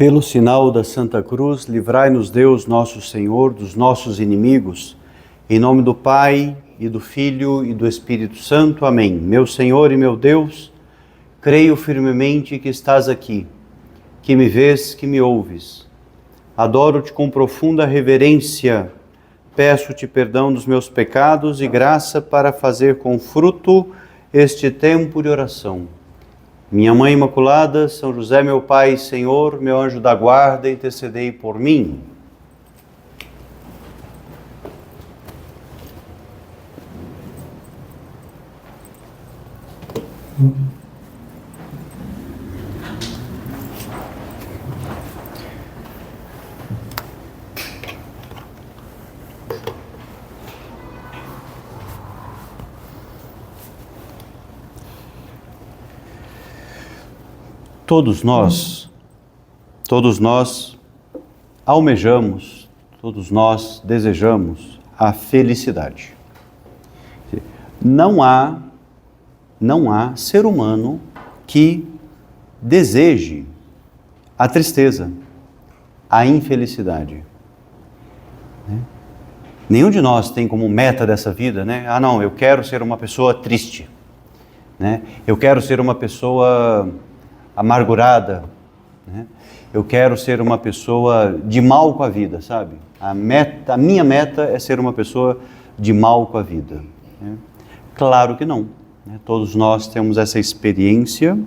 Pelo sinal da Santa Cruz, livrai-nos Deus, nosso Senhor, dos nossos inimigos. Em nome do Pai, e do Filho, e do Espírito Santo. Amém. Meu Senhor e meu Deus, creio firmemente que estás aqui, que me vês, que me ouves. Adoro-te com profunda reverência. Peço-te perdão dos meus pecados e graça para fazer com fruto este tempo de oração. Minha Mãe Imaculada, São José, meu Pai e Senhor, meu anjo da guarda, intercedei por mim. Todos nós almejamos, todos nós desejamos a felicidade. Não há ser humano que deseje a tristeza, a infelicidade. Nenhum de nós tem como meta dessa vida, né? Não, eu quero ser uma pessoa triste, né? Eu quero ser uma pessoa amargurada, né? Eu quero ser uma pessoa de mal com a vida, sabe? A minha meta é ser uma pessoa de mal com a vida, né? Claro que não, né? Todos nós temos essa experiência,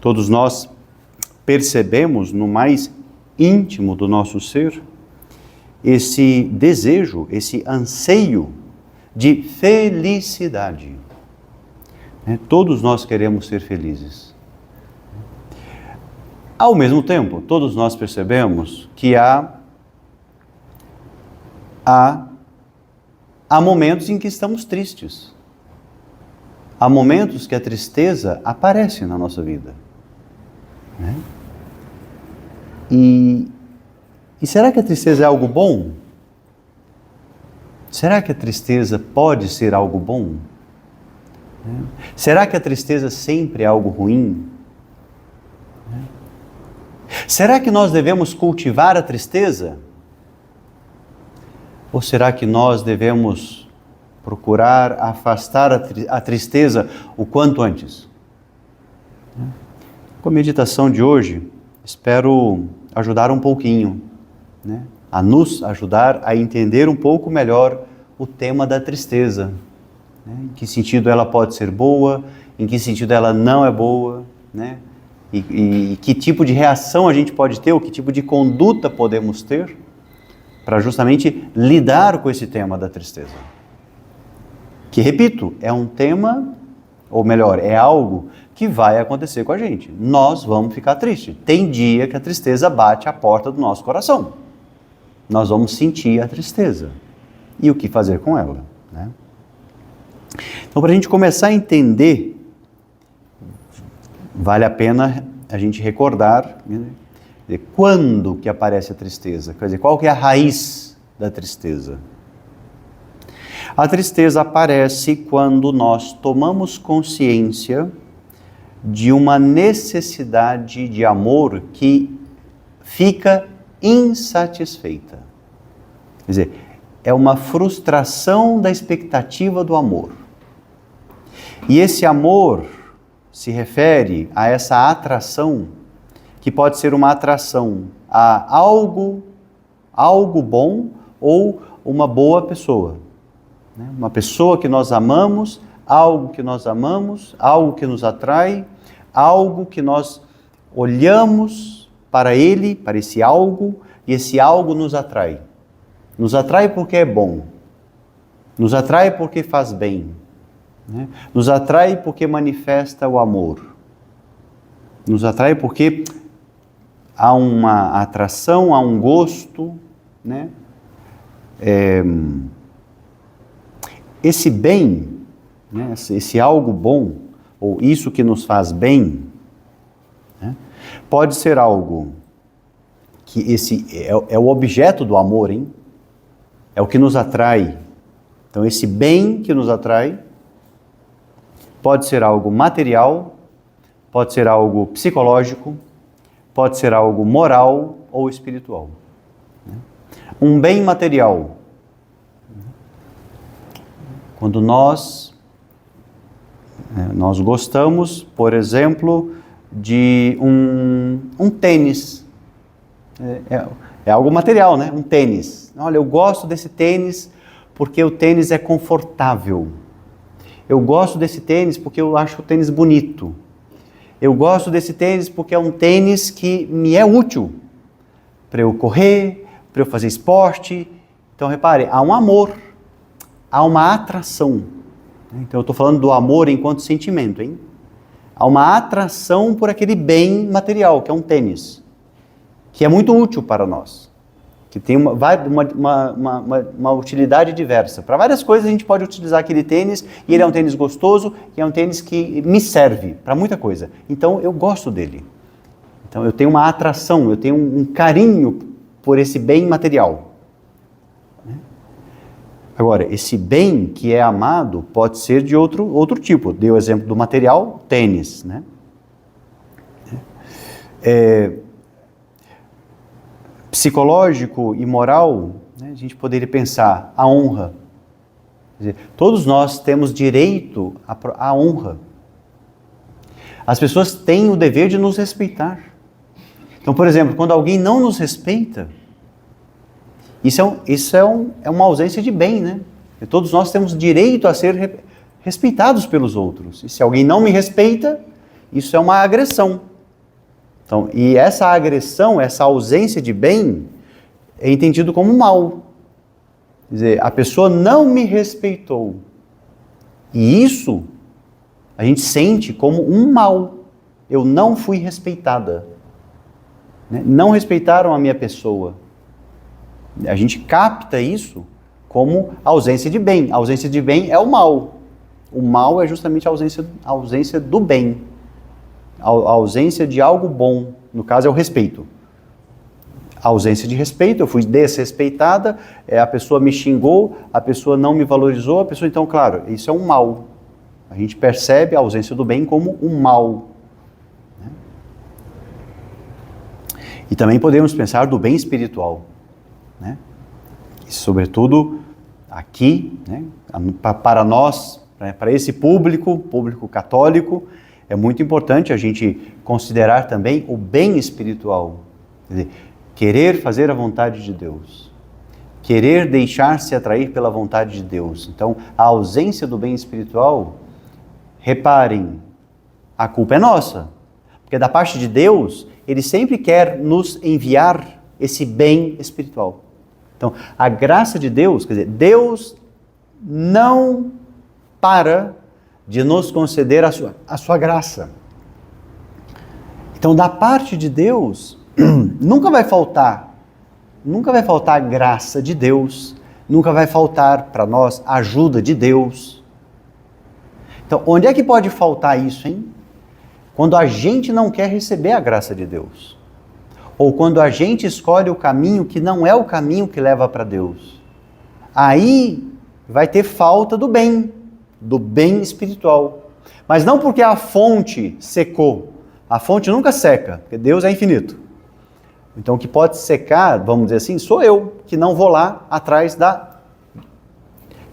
todos nós percebemos no mais íntimo do nosso ser esse desejo, esse anseio de felicidade, né? Todos nós queremos ser felizes. Ao mesmo tempo, todos nós percebemos que há momentos em que estamos tristes. Há momentos que a tristeza aparece na nossa vida, né? E será que a tristeza é algo bom? Será que a tristeza pode ser algo bom? Será que a tristeza sempre é algo ruim? Será que nós devemos cultivar a tristeza? Ou será que nós devemos procurar afastar a tristeza o quanto antes? Com a meditação de hoje, espero ajudar um pouquinho, né? A nos ajudar a entender um pouco melhor o tema da tristeza, né? Em que sentido ela pode ser boa, em que sentido ela não é boa, né? E que tipo de reação a gente pode ter, ou que tipo de conduta podemos ter para justamente lidar com esse tema da tristeza. Que, repito, é um tema, ou melhor, é algo que vai acontecer com a gente. Nós vamos ficar tristes. Tem dia que a tristeza bate à porta do nosso coração. Nós vamos sentir a tristeza. E o que fazer com ela, né? Então, para a gente começar a entender, vale a pena a gente recordar, né, quando que aparece a tristeza, quer dizer, qual que é a raiz da tristeza. A tristeza aparece quando nós tomamos consciência de uma necessidade de amor que fica insatisfeita. Quer dizer, é uma frustração da expectativa do amor. E esse amor se refere a essa atração, que pode ser uma atração a algo bom ou uma boa pessoa, né? Uma pessoa que nós amamos, algo que nós amamos, algo que nos atrai, algo que nós olhamos para ele, para esse algo, e esse algo nos atrai. Nos atrai porque é bom, nos atrai porque faz bem, né? Nos atrai porque manifesta o amor, nos atrai porque há uma atração, há um gosto, né? Esse bem, né? Esse algo bom, ou isso que nos faz bem, né? Pode ser algo que esse é o objeto do amor, hein? É o que nos atrai. Então, esse bem que nos atrai pode ser algo material, pode ser algo psicológico, pode ser algo moral ou espiritual. Um bem material. Quando nós gostamos, por exemplo, de um tênis. É algo material, né? Um tênis. Olha, eu gosto desse tênis porque o tênis é confortável. Eu gosto desse tênis porque eu acho o tênis bonito. Eu gosto desse tênis porque é um tênis que me é útil para eu correr, para eu fazer esporte. Então, repare, há um amor, há uma atração. Então, eu estou falando do amor enquanto sentimento, hein? Há uma atração por aquele bem material, que é um tênis, que é muito útil para nós, que tem uma utilidade diversa. Para várias coisas a gente pode utilizar aquele tênis, e ele é um tênis gostoso, e é um tênis que me serve para muita coisa. Então, eu gosto dele. Então, eu tenho uma atração, eu tenho um carinho por esse bem material. Agora, esse bem que é amado pode ser de outro tipo. Dei o exemplo do material, tênis, né? Psicológico e moral, né? A gente poderia pensar a honra. Quer dizer, todos nós temos direito à honra. As pessoas têm o dever de nos respeitar. Então, por exemplo, quando alguém não nos respeita, isso é uma ausência de bem, né? E todos nós temos direito a ser respeitados pelos outros. E se alguém não me respeita, isso é uma agressão. Então, e essa agressão, essa ausência de bem, é entendido como mal. Quer dizer, a pessoa não me respeitou. E isso a gente sente como um mal. Eu não fui respeitada. Né? Não respeitaram a minha pessoa. A gente capta isso como ausência de bem. A ausência de bem é o mal. O mal é justamente a ausência do bem. A ausência de algo bom. No caso é o respeito. A ausência de respeito, eu fui desrespeitada, a pessoa me xingou, a pessoa não me valorizou, então, claro, isso é um mal. A gente percebe a ausência do bem como um mal. E também podemos pensar do bem espiritual. Né? E sobretudo aqui, né, para nós, para esse público católico, é muito importante a gente considerar também o bem espiritual. Quer dizer, querer fazer a vontade de Deus, querer deixar-se atrair pela vontade de Deus. Então, a ausência do bem espiritual, reparem, a culpa é nossa, porque da parte de Deus, Ele sempre quer nos enviar esse bem espiritual. Então, a graça de Deus, quer dizer, Deus não para de nos conceder a sua graça. Então, da parte de Deus, nunca vai faltar a graça de Deus, nunca vai faltar para nós a ajuda de Deus. Então, onde é que pode faltar isso, hein? Quando a gente não quer receber a graça de Deus. Ou quando a gente escolhe o caminho que não é o caminho que leva para Deus. Aí vai ter falta do bem espiritual. Mas não porque a fonte secou. A fonte nunca seca, porque Deus é infinito. Então o que pode secar, vamos dizer assim, sou eu que não vou lá atrás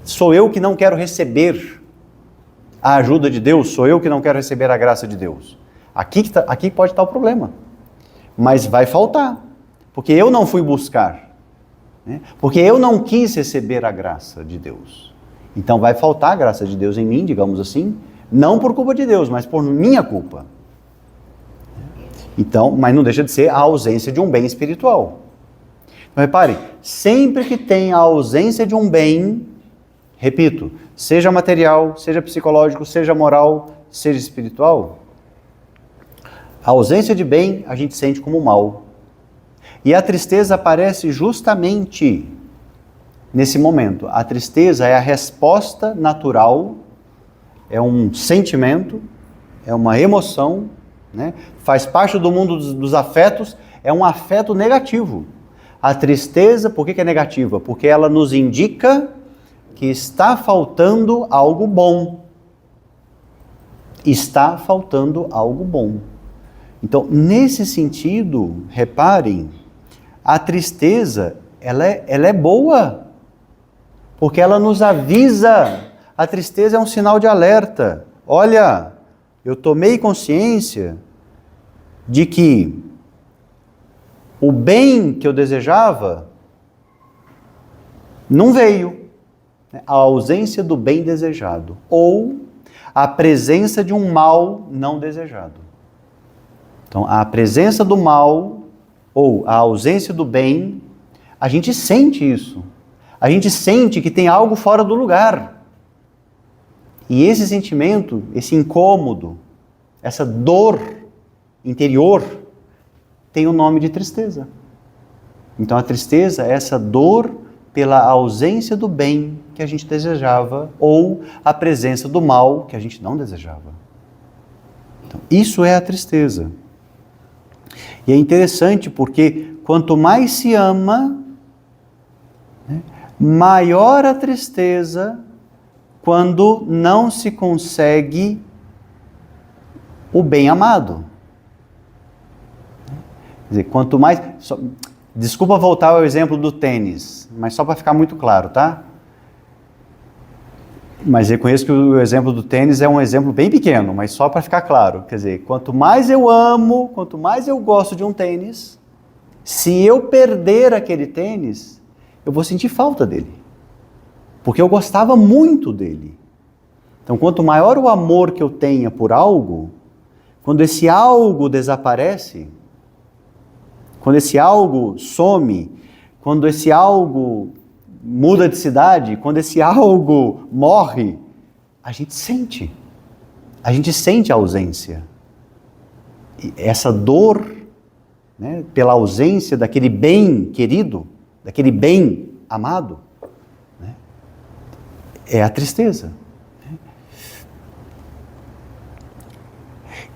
Sou eu que não quero receber a ajuda de Deus, sou eu que não quero receber a graça de Deus. Aqui pode estar o problema. Mas vai faltar, porque eu não fui buscar, né? Porque eu não quis receber a graça de Deus. Então vai faltar a graça de Deus em mim, digamos assim, não por culpa de Deus, mas por minha culpa. Então, mas não deixa de ser a ausência de um bem espiritual. Então repare, sempre que tem a ausência de um bem, repito, seja material, seja psicológico, seja moral, seja espiritual, a ausência de bem a gente sente como mal. E a tristeza aparece justamente nesse momento. A tristeza é a resposta natural, é um sentimento, é uma emoção, né? Faz parte do mundo dos afetos, é um afeto negativo. A tristeza, por que é negativa? Porque ela nos indica que está faltando algo bom. Está faltando algo bom. Então, nesse sentido, reparem, a tristeza, ela é boa, porque ela nos avisa. A tristeza é um sinal de alerta. Olha, eu tomei consciência de que o bem que eu desejava não veio. A ausência do bem desejado, ou a presença de um mal não desejado. Então, a presença do mal ou a ausência do bem, a gente sente isso. A gente sente que tem algo fora do lugar. E esse sentimento, esse incômodo, essa dor interior, tem o nome de tristeza. Então, a tristeza é essa dor pela ausência do bem que a gente desejava ou a presença do mal que a gente não desejava. Então, isso é a tristeza. E é interessante porque quanto mais se ama, né, maior a tristeza quando não se consegue o bem amado. Quer dizer, quanto mais... Desculpa voltar ao exemplo do tênis, mas só para ficar muito claro, tá? Mas reconheço que o exemplo do tênis é um exemplo bem pequeno, mas só para ficar claro. Quer dizer, quanto mais eu amo, quanto mais eu gosto de um tênis, se eu perder aquele tênis, eu vou sentir falta dele. Porque eu gostava muito dele. Então, quanto maior o amor que eu tenha por algo, quando esse algo desaparece, quando esse algo some, quando esse algo muda de cidade, quando esse algo morre, a gente sente a ausência. E essa dor, né, pela ausência daquele bem querido, daquele bem amado, né, é a tristeza.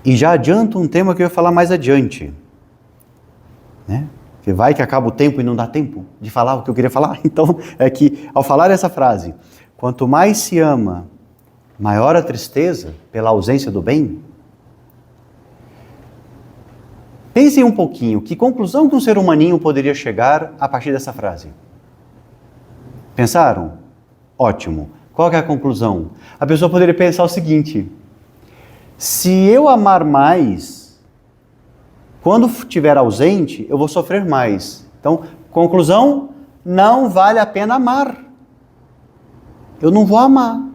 E já adianto um tema que eu ia falar mais adiante, né? Que vai que acaba o tempo e não dá tempo de falar o que eu queria falar. Então, é que ao falar essa frase, quanto mais se ama, maior a tristeza pela ausência do bem. Pensem um pouquinho, que conclusão que um ser humaninho poderia chegar a partir dessa frase? Pensaram? Ótimo. Qual que é a conclusão? A pessoa poderia pensar o seguinte: se eu amar mais, quando estiver ausente, eu vou sofrer mais. Então, conclusão, não vale a pena amar. Eu não vou amar.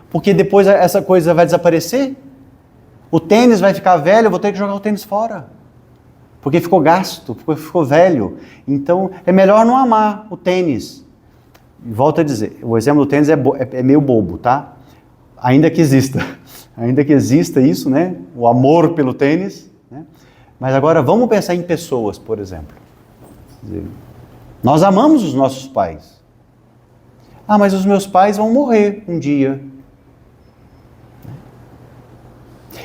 Porque depois essa coisa vai desaparecer. O tênis vai ficar velho, eu vou ter que jogar o tênis fora. Porque ficou gasto, porque ficou velho. Então, é melhor não amar o tênis. Volto a dizer, o exemplo do tênis é meio bobo, tá? Ainda que exista isso, né? O amor pelo tênis, né? Mas agora vamos pensar em pessoas, por exemplo. Quer dizer, nós amamos os nossos pais. Ah, mas os meus pais vão morrer um dia.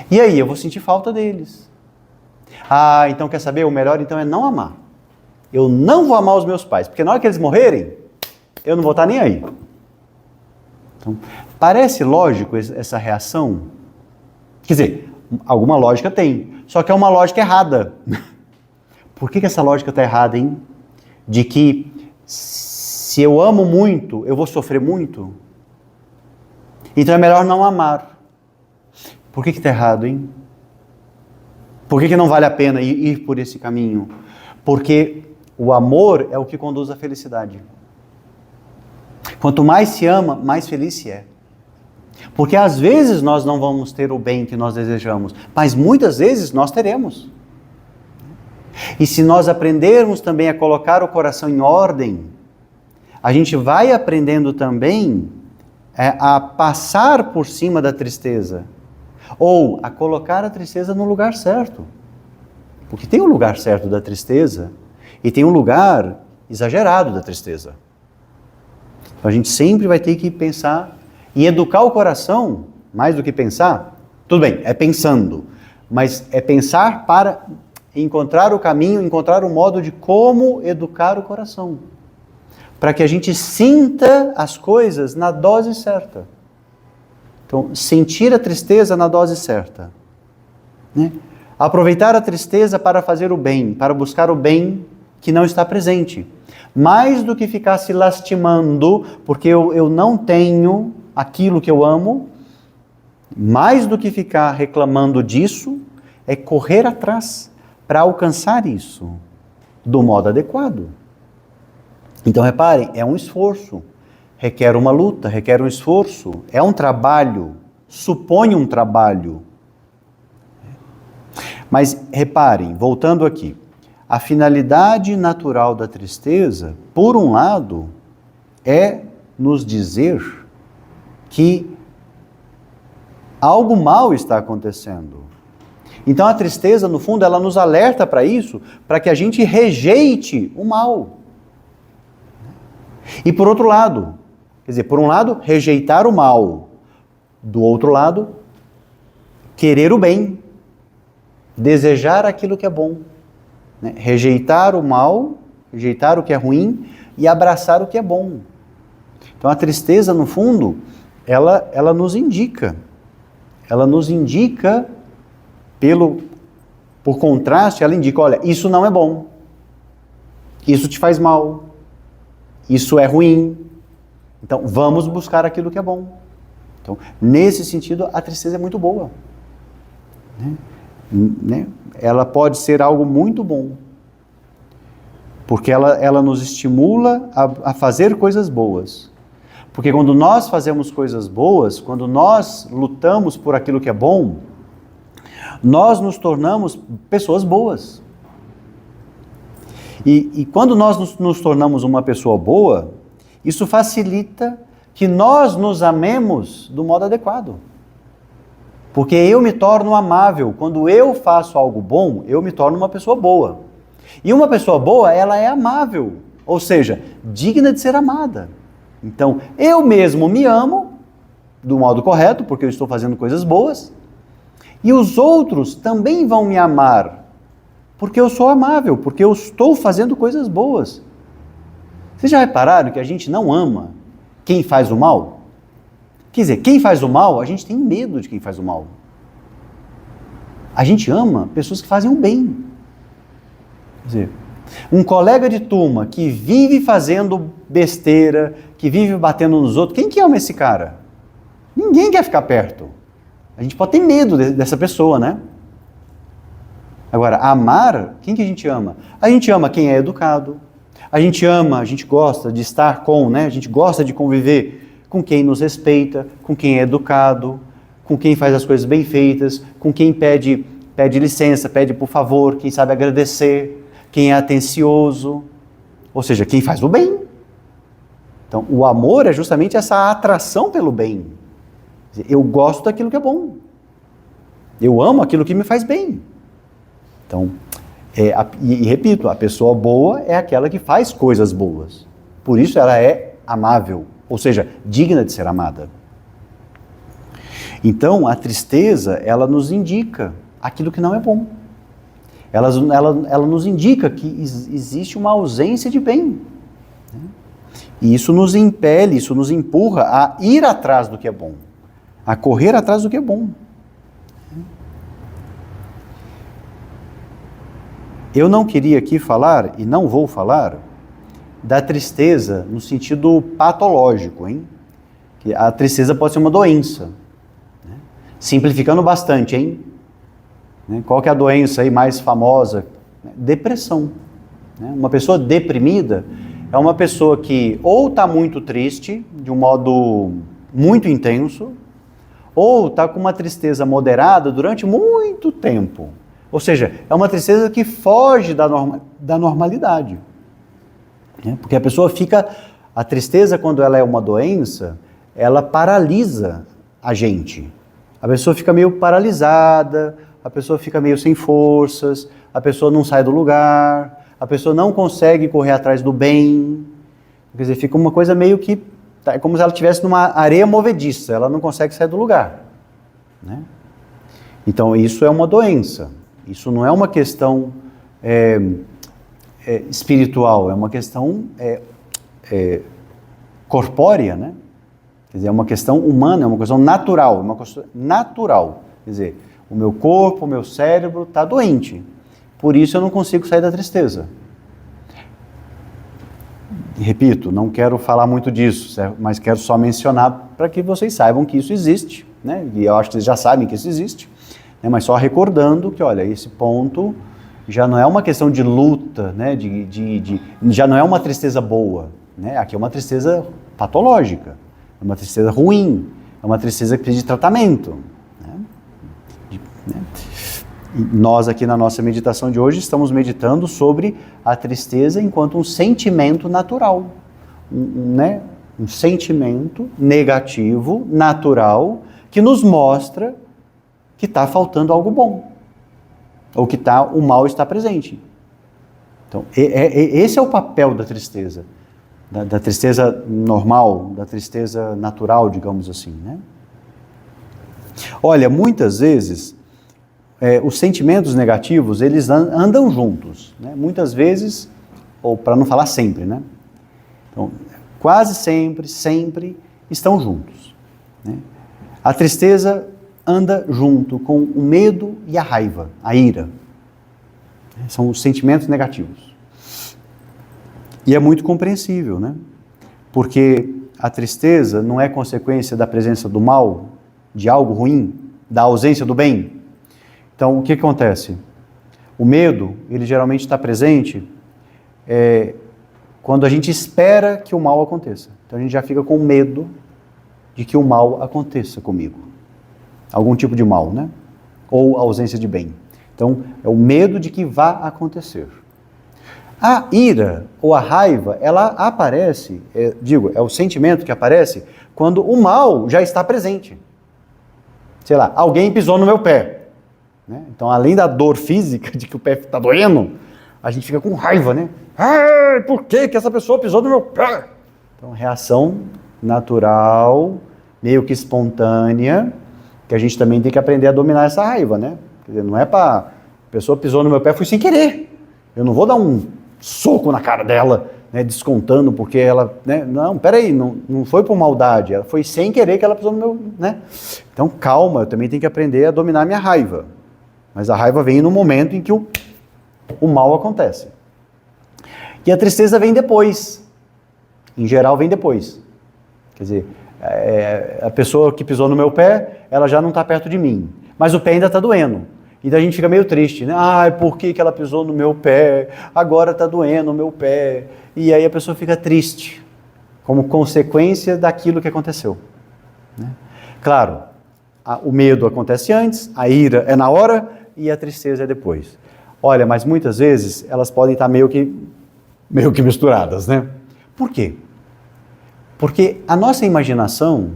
E aí, eu vou sentir falta deles. Ah, então quer saber? O melhor então é não amar. Eu não vou amar os meus pais, porque na hora que eles morrerem, eu não vou estar nem aí. Então, parece lógico essa reação? Quer dizer, alguma lógica tem, só que é uma lógica errada. Por que essa lógica está errada, hein? De que se eu amo muito, eu vou sofrer muito? Então é melhor não amar. Por que está errado, hein? Por que não vale a pena ir por esse caminho? Porque o amor é o que conduz à felicidade. Quanto mais se ama, mais feliz se é. Porque às vezes nós não vamos ter o bem que nós desejamos, mas muitas vezes nós teremos. E se nós aprendermos também a colocar o coração em ordem, a gente vai aprendendo também a passar por cima da tristeza, ou a colocar a tristeza no lugar certo. Porque tem um lugar certo da tristeza e tem um lugar exagerado da tristeza. Então a gente sempre vai ter que pensar e educar o coração, mais do que pensar. Tudo bem, é pensando, mas é pensar para encontrar o caminho, encontrar o modo de como educar o coração, para que a gente sinta as coisas na dose certa. Então, sentir a tristeza na dose certa, né? Aproveitar a tristeza para fazer o bem, para buscar o bem que não está presente. Mais do que ficar se lastimando, porque eu não tenho aquilo que eu amo, mais do que ficar reclamando disso, é correr atrás para alcançar isso do modo adequado. Então reparem, é um esforço, requer uma luta, requer um esforço, é um trabalho, supõe um trabalho. Mas reparem, voltando aqui, a finalidade natural da tristeza, por um lado, é nos dizer que algo mal está acontecendo. Então a tristeza, no fundo, ela nos alerta para isso, para que a gente rejeite o mal. E por outro lado, quer dizer, por um lado, rejeitar o mal. Do outro lado, querer o bem. Desejar aquilo que é bom. Né? Rejeitar o mal, rejeitar o que é ruim e abraçar o que é bom. Então a tristeza, no fundo, ela nos indica. Ela nos indica, por contraste, ela indica, olha, isso não é bom. Isso te faz mal. Isso é ruim. Então, vamos buscar aquilo que é bom. Então, nesse sentido, a tristeza é muito boa. Né? Ela pode ser algo muito bom. Porque ela nos estimula a fazer coisas boas. Porque quando nós fazemos coisas boas, quando nós lutamos por aquilo que é bom, nós nos tornamos pessoas boas. E quando nós nos tornamos uma pessoa boa, isso facilita que nós nos amemos do modo adequado. Porque eu me torno amável. Quando eu faço algo bom, eu me torno uma pessoa boa. E uma pessoa boa, ela é amável. Ou seja, digna de ser amada. Então, eu mesmo me amo do modo correto, porque eu estou fazendo coisas boas. E os outros também vão me amar, porque eu sou amável, porque eu estou fazendo coisas boas. Vocês já repararam que a gente não ama quem faz o mal? Quer dizer, quem faz o mal, a gente tem medo de quem faz o mal. A gente ama pessoas que fazem o bem. Quer dizer, um colega de turma que vive fazendo besteira, que vive batendo nos outros, quem que ama esse cara? Ninguém quer ficar perto. A gente pode ter medo dessa pessoa, né? Agora, amar, quem que a gente ama? A gente ama quem é educado. A gente ama, a gente gosta de estar com, né? A gente gosta de conviver com quem nos respeita, com quem é educado, com quem faz as coisas bem feitas, com quem pede licença, pede por favor, quem sabe agradecer, quem é atencioso, ou seja, quem faz o bem. Então, o amor é justamente essa atração pelo bem. Eu gosto daquilo que é bom. Eu amo aquilo que me faz bem. Então, repito, a pessoa boa é aquela que faz coisas boas. Por isso ela é amável, ou seja, digna de ser amada. Então, a tristeza, ela nos indica aquilo que não é bom. Ela nos indica que existe uma ausência de bem. E isso nos impele, isso nos empurra a ir atrás do que é bom. A correr atrás do que é bom. Eu não queria aqui falar, e não vou falar, da tristeza no sentido patológico, hein? Que a tristeza pode ser uma doença. Né? Simplificando bastante, hein? Qual que é a doença aí mais famosa? Depressão. Né? Uma pessoa deprimida é uma pessoa que ou está muito triste, de um modo muito intenso, ou está com uma tristeza moderada durante muito tempo. Ou seja, é uma tristeza que foge da normalidade. Porque a pessoa fica... A tristeza, quando ela é uma doença, ela paralisa a gente. A pessoa fica meio paralisada, a pessoa fica meio sem forças, a pessoa não sai do lugar, a pessoa não consegue correr atrás do bem. Quer dizer, fica uma coisa meio que... É como se ela estivesse numa areia movediça, ela não consegue sair do lugar. Né? Então, isso é uma doença. Isso não é uma questão espiritual, é uma questão corpórea, né? Quer dizer, é uma questão humana, é uma questão natural, Quer dizer, o meu corpo, o meu cérebro está doente. Por isso eu não consigo sair da tristeza. Repito, não quero falar muito disso, mas quero só mencionar para que vocês saibam que isso existe, né? E eu acho que vocês já sabem que isso existe, né? Mas só recordando que, olha, esse ponto já não é uma questão de luta, né? Já não é uma tristeza boa, né? Aqui é uma tristeza patológica, é uma tristeza ruim, é uma tristeza que precisa de tratamento, né? E nós aqui na nossa meditação de hoje estamos meditando sobre a tristeza enquanto um sentimento natural, né? Um sentimento negativo, natural, que nos mostra que está faltando algo bom, ou que o mal está presente. Então, esse é o papel da tristeza, da tristeza normal, da tristeza natural, digamos assim, né? Olha, muitas vezes os sentimentos negativos, eles andam juntos, né? Muitas vezes, ou para não falar sempre, né? Então, quase sempre estão juntos, né? A tristeza anda junto com o medo e a raiva, a ira. São os sentimentos negativos. E é muito compreensível, né? Porque a tristeza não é consequência da presença do mal, de algo ruim, da ausência do bem. Então, o que acontece? O medo, ele geralmente está presente quando a gente espera que o mal aconteça. Então, a gente já fica com medo de que o mal aconteça comigo. Algum tipo de mal, né? Ou ausência de bem. Então, é o medo de que vá acontecer. A ira ou a raiva, ela aparece, é o sentimento que aparece quando o mal já está presente. Sei lá, alguém pisou no meu pé. Né? Então, além da dor física de que o pé está doendo, a gente fica com raiva, né? Por que essa pessoa pisou no meu pé? Então, reação natural, meio que espontânea, que a gente também tem que aprender a dominar essa raiva, né? Quer dizer, não é para... A pessoa pisou no meu pé, foi sem querer. Eu não vou dar um soco na cara dela, né, descontando porque ela... Né? Não, peraí, não foi por maldade, ela foi sem querer que ela pisou no meu... Né? Então, calma, eu também tenho que aprender a dominar a minha raiva. Mas a raiva vem no momento em que o mal acontece. E a tristeza vem depois. Em geral, vem depois. Quer dizer, a pessoa que pisou no meu pé, ela já não está perto de mim. Mas o pé ainda está doendo. E daí a gente fica meio triste, né? Por que ela pisou no meu pé? Agora está doendo o meu pé. E aí a pessoa fica triste, como consequência daquilo que aconteceu. Né? Claro, o medo acontece antes, a ira é na hora e a tristeza é depois. Olha, mas muitas vezes elas podem estar meio que misturadas, né? Por quê? Porque a nossa imaginação,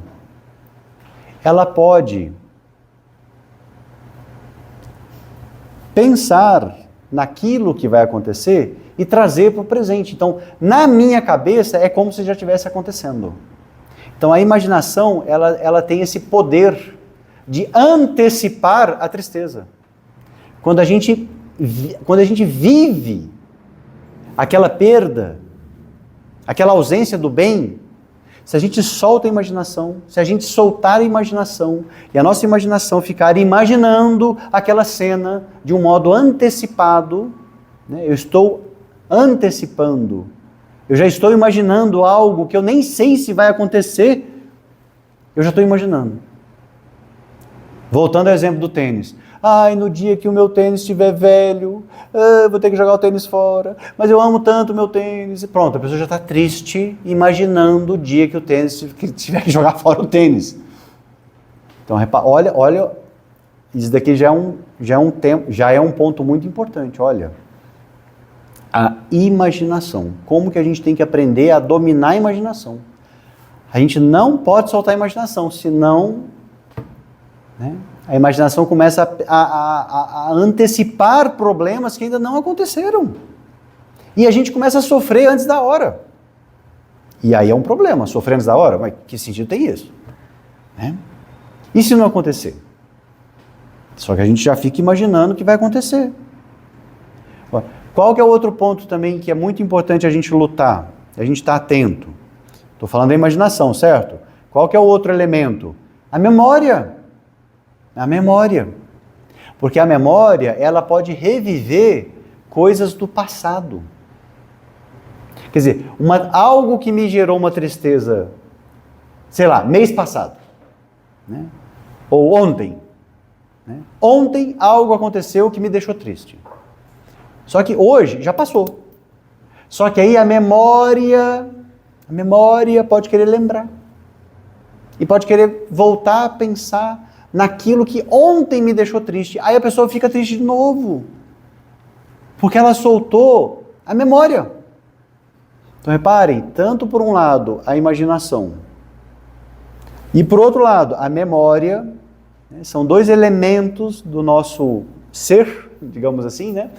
ela pode pensar naquilo que vai acontecer e trazer para o presente. Então, na minha cabeça, é como se já estivesse acontecendo. Então, a imaginação, ela tem esse poder de antecipar a tristeza. Quando a gente vive aquela perda, aquela ausência do bem, se a gente solta a imaginação, se a gente soltar a imaginação e a nossa imaginação ficar imaginando aquela cena de um modo antecipado, né? Eu estou antecipando, eu já estou imaginando algo que eu nem sei se vai acontecer, eu já estou imaginando. Voltando ao exemplo do tênis. No dia que o meu tênis estiver velho, vou ter que jogar o tênis fora, mas eu amo tanto o meu tênis. Pronto, a pessoa já está triste, imaginando o dia que o tênis tiver que jogar fora o tênis. Então, olha, isso daqui já é um ponto muito importante, olha. A imaginação. Como que a gente tem que aprender a dominar a imaginação? A gente não pode soltar a imaginação, senão... Né? A imaginação começa a antecipar problemas que ainda não aconteceram. E a gente começa a sofrer antes da hora. E aí é um problema, sofrer antes da hora. Mas que sentido tem isso? Né? E se não acontecer? Só que a gente já fica imaginando o que vai acontecer. Qual que é o outro ponto também que é muito importante a gente lutar? A gente estar atento. Estou falando da imaginação, certo? Qual que é o outro elemento? A memória. A memória. Porque a memória, ela pode reviver coisas do passado. Quer dizer, algo que me gerou uma tristeza, sei lá, mês passado, né? Ou ontem. Né? Ontem algo aconteceu que me deixou triste. Só que hoje já passou. Só que aí a memória pode querer lembrar. E pode querer voltar a pensar naquilo que ontem me deixou triste. Aí a pessoa fica triste de novo. Porque ela soltou a memória. Então reparem, tanto por um lado a imaginação e por outro lado a memória, né, são dois elementos do nosso ser, digamos assim, né,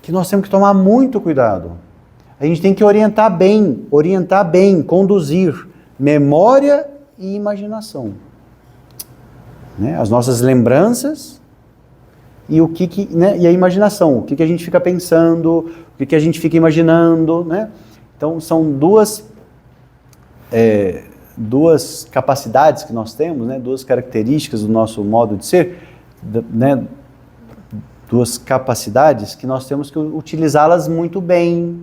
que nós temos que tomar muito cuidado. A gente tem que orientar bem, conduzir memória e imaginação. Né, as nossas lembranças e né, e a imaginação, o que a gente fica pensando, o que a gente fica imaginando, né? Então, são duas capacidades que nós temos, né? Duas características do nosso modo de ser, né? Duas capacidades que nós temos que utilizá-las muito bem.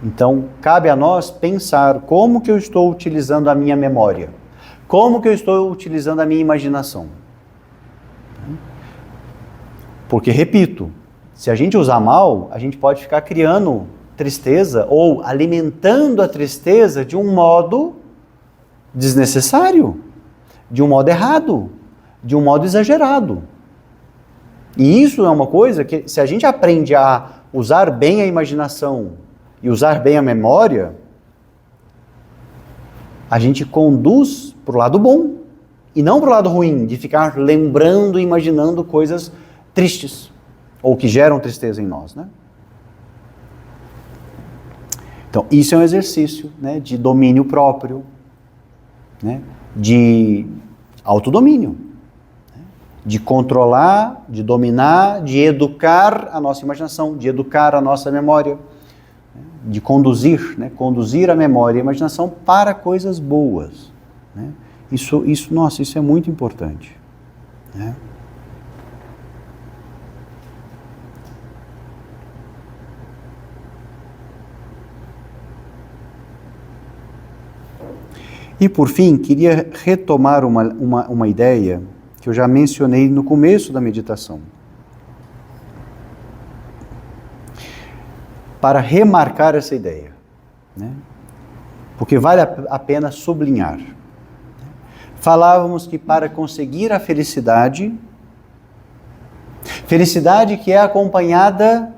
Então, cabe a nós pensar como que eu estou utilizando a minha memória, como que eu estou utilizando a minha imaginação. Porque, repito, se a gente usar mal, a gente pode ficar criando tristeza ou alimentando a tristeza de um modo desnecessário, de um modo errado, de um modo exagerado. E isso é uma coisa que, se a gente aprende a usar bem a imaginação e usar bem a memória, a gente conduz para o lado bom e não para o lado ruim, de ficar lembrando e imaginando coisas tristes ou que geram tristeza em nós, né? Então, isso é um exercício, né, de domínio próprio, né, de autodomínio, né, de controlar, de dominar, de educar a nossa imaginação, de educar a nossa memória, né, de conduzir a memória e a imaginação para coisas boas. Né. Isso é muito importante. Né. E por fim, queria retomar uma ideia que eu já mencionei no começo da meditação. Para remarcar essa ideia, né? Porque vale a pena sublinhar. Falávamos que para conseguir a felicidade que é acompanhada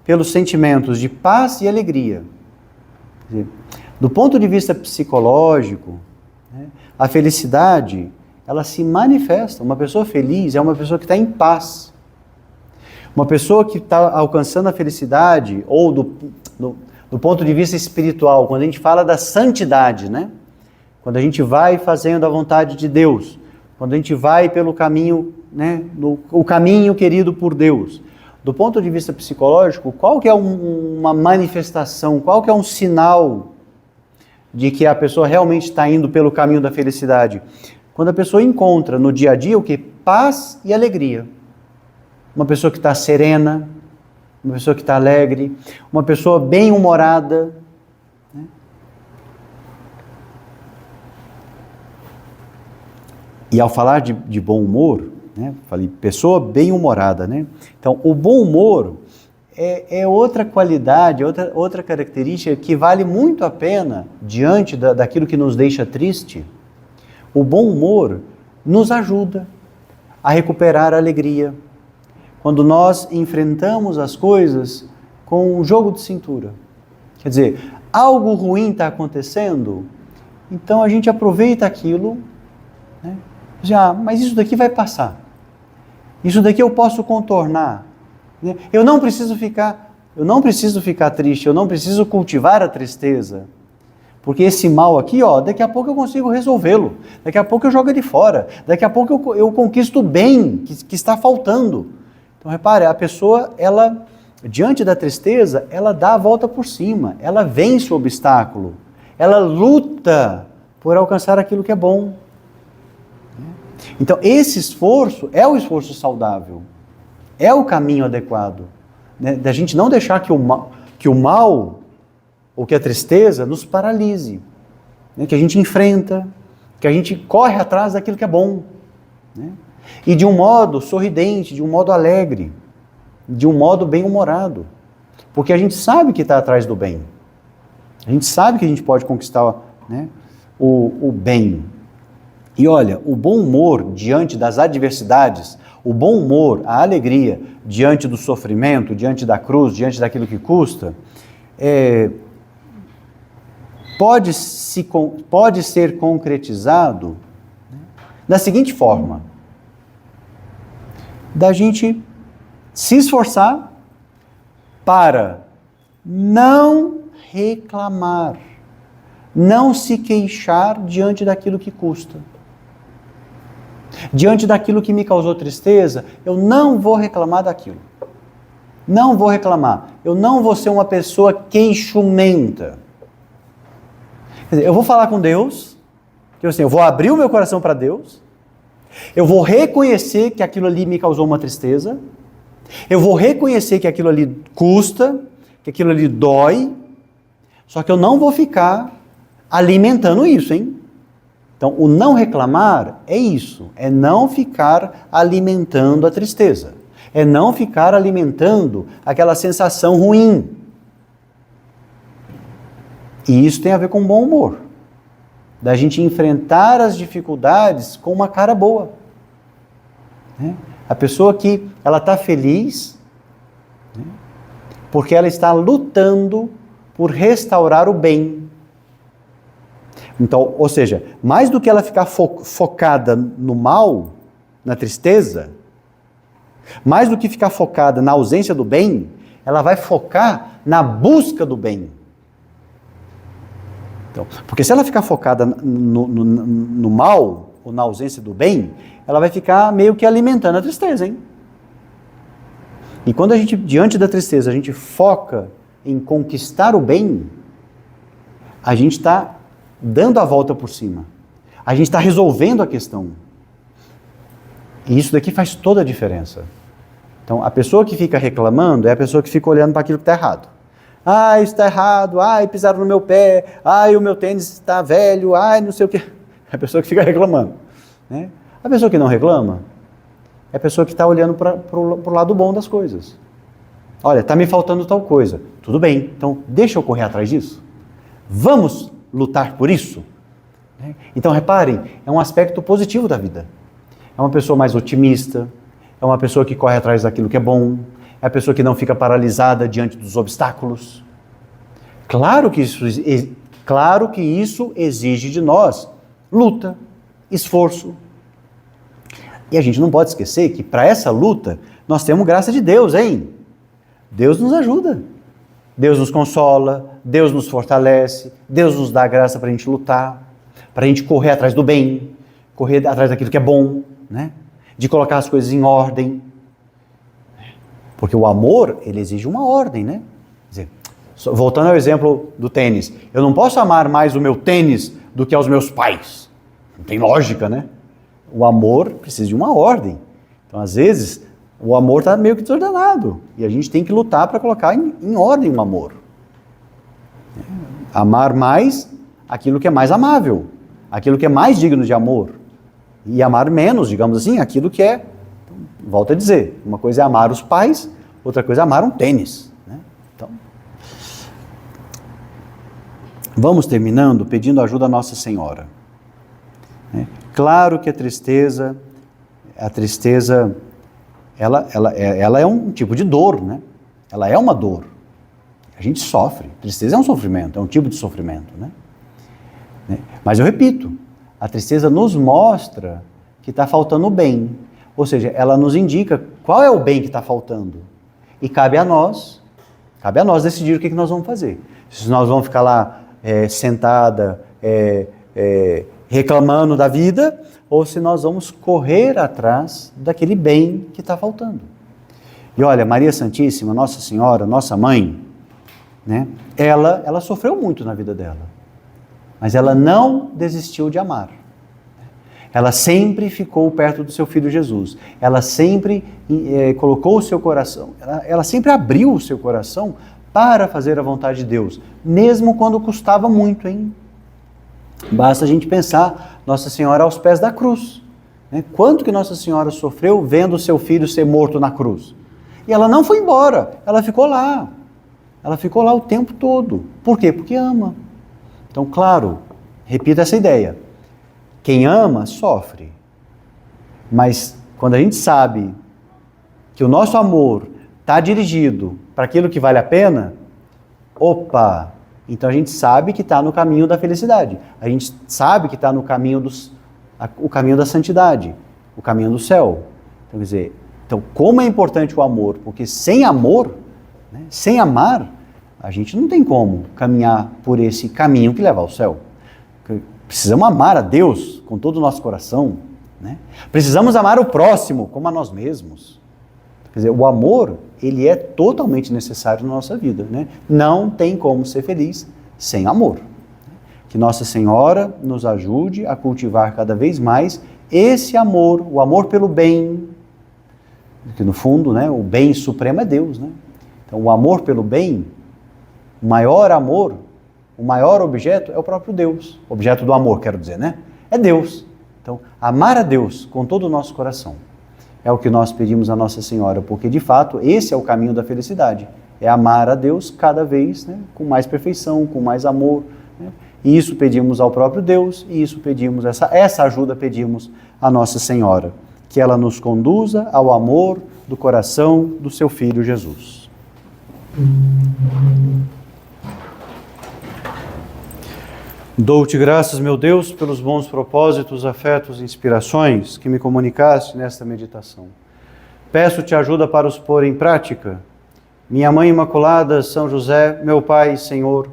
pelos sentimentos de paz e alegria. Quer dizer, do ponto de vista psicológico, né, a felicidade, ela se manifesta. Uma pessoa feliz é uma pessoa que está em paz. Uma pessoa que está alcançando a felicidade, ou do ponto de vista espiritual, quando a gente fala da santidade, né? Quando a gente vai fazendo a vontade de Deus, quando a gente vai pelo caminho, né, o caminho querido por Deus. Do ponto de vista psicológico, qual que é uma manifestação, qual que é um sinal de que a pessoa realmente está indo pelo caminho da felicidade? Quando a pessoa encontra no dia a dia o que? Paz e alegria. Uma pessoa que está serena, uma pessoa que está alegre, uma pessoa bem-humorada. Né? E ao falar de bom humor, né, falei pessoa bem-humorada, né? Então, o bom humor é outra qualidade, outra característica que vale muito a pena diante daquilo que nos deixa triste. O bom humor nos ajuda a recuperar a alegria. Quando nós enfrentamos as coisas com um jogo de cintura. Quer dizer, algo ruim está acontecendo, então a gente aproveita aquilo, né? Mas isso daqui vai passar. Isso daqui eu posso contornar. Eu não preciso ficar triste, eu não preciso cultivar a tristeza, porque esse mal aqui, daqui a pouco eu consigo resolvê-lo, daqui a pouco eu jogo ele fora, daqui a pouco eu conquisto o bem que está faltando. Então repare, a pessoa, ela, diante da tristeza, ela dá a volta por cima, ela vence o obstáculo, ela luta por alcançar aquilo que é bom. Então, esse esforço é o esforço saudável, é o caminho adequado, né? Da gente não deixar que o mal ou que a tristeza nos paralise, né? Que a gente enfrenta, que a gente corre atrás daquilo que é bom, né? E de um modo sorridente, de um modo alegre, de um modo bem-humorado, porque a gente sabe que está atrás do bem, a gente sabe que a gente pode conquistar, né, o bem. E olha, o bom humor diante das adversidades, o bom humor, a alegria diante do sofrimento, diante da cruz, diante daquilo que custa, pode ser concretizado, né, da seguinte forma: da gente se esforçar para não reclamar, não se queixar diante daquilo que custa. Diante daquilo que me causou tristeza, eu não vou reclamar daquilo. Não vou reclamar. Eu não vou ser uma pessoa queixumenta. Quer dizer, eu vou falar com Deus, que assim, eu vou abrir o meu coração para Deus, eu vou reconhecer que aquilo ali me causou uma tristeza, eu vou reconhecer que aquilo ali custa, que aquilo ali dói, só que eu não vou ficar alimentando isso, hein? Então, o não reclamar é isso, é não ficar alimentando a tristeza, é não ficar alimentando aquela sensação ruim. E isso tem a ver com bom humor, da gente enfrentar as dificuldades com uma cara boa, né? A pessoa que ela está feliz, né, porque ela está lutando por restaurar o bem. Então, ou seja, mais do que ela ficar focada no mal, na tristeza, mais do que ficar focada na ausência do bem, ela vai focar na busca do bem. Então, porque se ela ficar focada no mal, ou na ausência do bem, ela vai ficar meio que alimentando a tristeza, hein? E quando a gente, diante da tristeza, a gente foca em conquistar o bem, a gente está dando a volta por cima. A gente está resolvendo a questão. E isso daqui faz toda a diferença. Então, a pessoa que fica reclamando é a pessoa que fica olhando para aquilo que está errado. Ah, isso está errado. Ai, pisaram no meu pé. Ai, o meu tênis está velho. Ai, não sei o quê. É a pessoa que fica reclamando, né? A pessoa que não reclama é a pessoa que está olhando para o lado bom das coisas. Olha, está me faltando tal coisa. Tudo bem, então deixa eu correr atrás disso. Vamos lutar por isso? Então, reparem, é um aspecto positivo da vida. É uma pessoa mais otimista, é uma pessoa que corre atrás daquilo que é bom, é a pessoa que não fica paralisada diante dos obstáculos. Claro que isso exige de nós luta, esforço. E a gente não pode esquecer que para essa luta nós temos graça de Deus, hein? Deus nos ajuda, Deus nos consola, Deus nos fortalece, Deus nos dá graça para a gente lutar, para a gente correr atrás do bem, correr atrás daquilo que é bom, né? De colocar as coisas em ordem. Porque o amor, ele exige uma ordem, né? Quer dizer, voltando ao exemplo do tênis, eu não posso amar mais o meu tênis do que aos meus pais. Não tem lógica, né? O amor precisa de uma ordem. Então, às vezes, o amor está meio que desordenado. E a gente tem que lutar para colocar em ordem o amor. Amar mais aquilo que é mais amável, aquilo que é mais digno de amor. E amar menos, digamos assim, aquilo que é, volto a dizer, uma coisa é amar os pais, outra coisa é amar um tênis, né? Então, vamos terminando pedindo ajuda a Nossa Senhora. Claro que a tristeza, ela é um tipo de dor, né? Ela é uma dor. A gente sofre. Tristeza é um sofrimento, é um tipo de sofrimento, né? Mas eu repito, a tristeza nos mostra que está faltando o bem. Ou seja, ela nos indica qual é o bem que está faltando. E cabe a nós decidir o que nós vamos fazer. Se nós vamos ficar lá sentada, reclamando da vida, ou se nós vamos correr atrás daquele bem que está faltando. E olha, Maria Santíssima, Nossa Senhora, nossa mãe, né? Ela sofreu muito na vida dela, mas ela não desistiu de amar. Ela sempre ficou perto do seu filho Jesus. Ela sempre colocou o seu coração, ela sempre abriu o seu coração para fazer a vontade de Deus, mesmo quando custava muito, hein? Basta a gente pensar Nossa Senhora aos pés da cruz. Né? Quanto que Nossa Senhora sofreu vendo o seu filho ser morto na cruz? E ela não foi embora, ela ficou lá. Ela ficou lá o tempo todo. Por quê? Porque ama. Então, claro, repita essa ideia. Quem ama, sofre. Mas quando a gente sabe que o nosso amor está dirigido para aquilo que vale a pena, opa, então a gente sabe que está no caminho da felicidade. A gente sabe que está no caminho o caminho da santidade, o caminho do céu. Então, quer dizer, como é importante o amor? Porque sem amor, né, sem amar, a gente não tem como caminhar por esse caminho que leva ao céu. Precisamos amar a Deus com todo o nosso coração, né? Precisamos amar o próximo como a nós mesmos. Quer dizer, o amor, ele é totalmente necessário na nossa vida, né? Não tem como ser feliz sem amor. Que Nossa Senhora nos ajude a cultivar cada vez mais esse amor, o amor pelo bem, que no fundo, né, o bem supremo é Deus, né? Então, o amor pelo bem, o maior amor, o maior objeto é o próprio Deus. Objeto do amor, quero dizer, né? É Deus. Então, amar a Deus com todo o nosso coração é o que nós pedimos a Nossa Senhora, porque de fato esse é o caminho da felicidade. É amar a Deus cada vez, né, com mais perfeição, com mais amor, né? E isso pedimos ao próprio Deus, e isso pedimos, essa ajuda pedimos a Nossa Senhora, que ela nos conduza ao amor do coração do seu Filho Jesus. Dou-te graças, meu Deus, pelos bons propósitos, afetos e inspirações que me comunicaste nesta meditação. Peço-te ajuda para os pôr em prática. Minha Mãe Imaculada, São José, meu Pai e Senhor,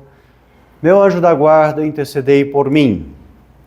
meu anjo da guarda, intercedei por mim.